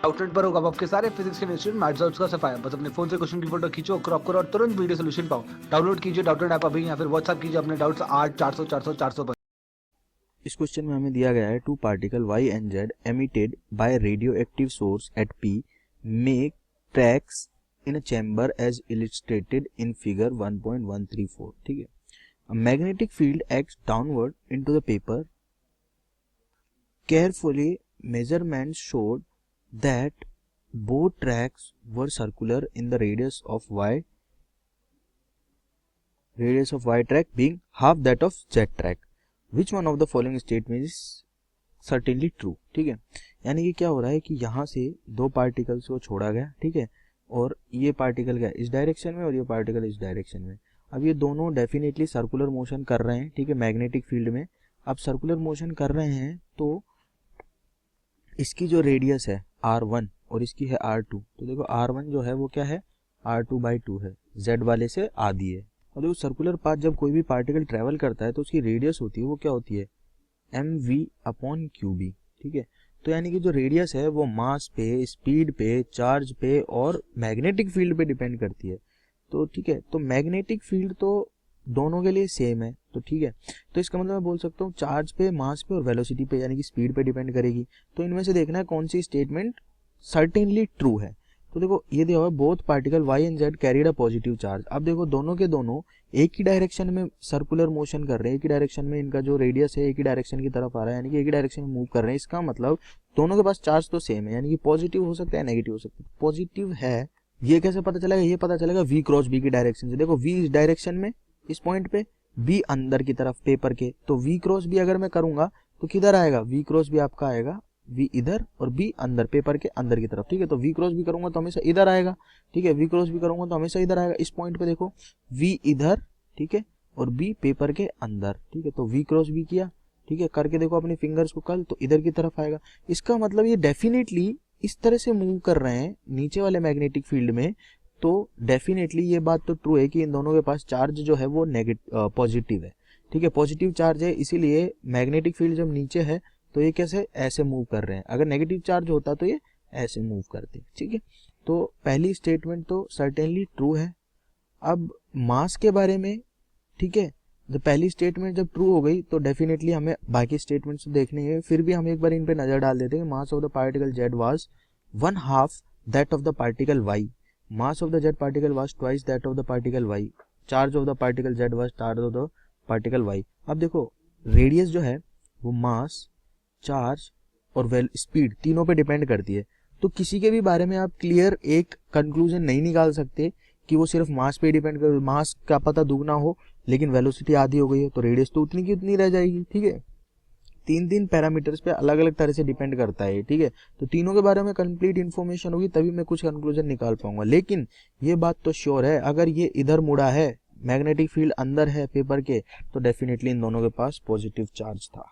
Outlet पर होगा आपके सारे फिजिक्स के इंस्टीट्यूट मैथ्स का सफाया। बस अपने फोन से क्वेश्चन की फोटो खींचो, क्रॉप करो और तुरंत वीडियो सोल्यूशन पाओ। डाउनलोड कीजिए डाउटनेट ऐप अभी या फिर व्हाट्सएप कीजिए अपने डाउट्स 8 400 400 400 पर। इस क्वेश्चन में हमें दिया गया है two particle y and z emitted by radioactive source at p make tracks in a chamber as illustrated in figure 1.134। ठीक है, a magnetic field acts downward into the paper. Carefully measurements showed that both tracks were circular in the radius of y track being half that of z track. Which one of the following statement is certainly true। ठीक है, यानी कि क्या हो रहा है कि यहाँ से दो पार्टिकल्स को छोड़ा गया, ठीक है, और ये पार्टिकल गया इस डायरेक्शन में और ये पार्टिकल इस डायरेक्शन में। अब ये दोनों डेफिनेटली सर्कुलर मोशन कर रहे हैं, ठीक है, मैग्नेटिक फील्ड में। अब सर्कुलर मोशन कर रहे हैं तो इसकी जो रेडियस है r1 और इसकी है r2, तो देखो r1 जो है वो क्या है, r2/2 है, z वाले से आधी है। और देखो सर्कुलर पाथ जब कोई भी पार्टिकल ट्रेवल करता है तो उसकी रेडियस होती है वो क्या होती है, mv/qb। ठीक है, तो यानी कि जो रेडियस है वो मास पे, स्पीड पे, चार्ज पे और मैग्नेटिक फील्ड पे डिपेंड करती है। तो ठीक है, तो मैग्नेटिक फील्ड तो दोनों के लिए सेम है, तो ठीक है, तो इसका मतलब मैं बोल सकता हूँ चार्ज पे, मास पे और वेलोसिटी पे यानी कि स्पीड पे डिपेंड करेगी। तो इनमें से देखना है कौन सी स्टेटमेंट सर्टेनली ट्रू है। तो देखो ये दिया हुआ both particle y and z carried a positive charge. अब देखो दोनों के दोनों एक ही डायरेक्शन में सर्कुलर मोशन कर रहे हैं, एक ही डायरेक्शन में इनका जो रेडियस है एक ही डायरेक्शन की तरफ आ रहा है, यानी कि एक ही डायरेक्शन में मूव कर रहे हैं। इसका मतलब दोनों के पास चार्ज तो सेम है, यानी कि पॉजिटिव हो सकता है नेगेटिव हो सकता है। पॉजिटिव है ये कैसे पता चलेगा, ये पता चलेगा v क्रॉस b की डायरेक्शन से। देखो v इस डायरेक्शन में इस पॉइंट पे, b अंदर की तरफ पेपर के, तो v क्रॉस b अगर मैं करूंगा तो किधर आएगा, v क्रॉस b आपका आएगा v इधर और b अंदर, पेपर के अंदर की तरफ। ठीक है, तो v क्रॉस b करूंगा तो हमेशा इधर आएगा, ठीक है, v क्रॉस b करूंगा तो हमेशा इधर आएगा। इस पॉइंट पे देखो v इधर, ठीक है, और b पेपर के अंदर, ठीक है, तो v क्रॉस b किया, ठीक है, करके देखो अपने फिंगर्स को कल, तो इधर की तरफ आएगा। इसका मतलब ये डेफिनेटली इस तरह से मूव कर रहे हैं नीचे वाले मैग्नेटिक फील्ड में, तो डेफिनेटली ये बात तो ट्रू है कि इन दोनों के पास चार्ज जो है वो पॉजिटिव है। ठीक है, पॉजिटिव चार्ज है, इसीलिए मैग्नेटिक फील्ड जब नीचे है तो ये कैसे ऐसे मूव कर रहे हैं। अगर नेगेटिव चार्ज होता तो ये ऐसे मूव करते। ठीक है, तो पहली स्टेटमेंट तो सर्टेनली ट्रू है। अब मास के बारे में, ठीक है, जब पहली स्टेटमेंट जब ट्रू हो गई तो डेफिनेटली हमें बाकी स्टेटमेंट्स देखनी है। फिर भी हम एक बार इन पे नजर डाल देते हैं। Mass of the particle z was 1/2 that of the particle y, mass of the z particle was twice that of the particle y, charge of the particle z was charge of the particle y। अब देखो radius जो है वो मास, charge और speed तीनों पे depend करती है। तो किसी के भी बारे में आप क्लियर एक कंक्लूजन नहीं निकाल सकते कि वो सिर्फ मास पे डिपेंड कर, मास का पता दुगना हो लेकिन वेलोसिटी आधी हो गई है तो रेडियस तो उतनी की उतनी रह जाएगी। ठीक है, तीन पैरामीटर्स पे अलग अलग तरह से डिपेंड करता है। ठीक है, तो तीनों के बारे में कंप्लीट इन्फॉर्मेशन होगी तभी मैं कुछ कंक्लूजन निकाल पाऊंगा। लेकिन ये बात तो श्योर है, अगर ये इधर मुड़ा है, मैग्नेटिक फील्ड अंदर है पेपर के, तो डेफिनेटली इन दोनों के पास पॉजिटिव चार्ज था।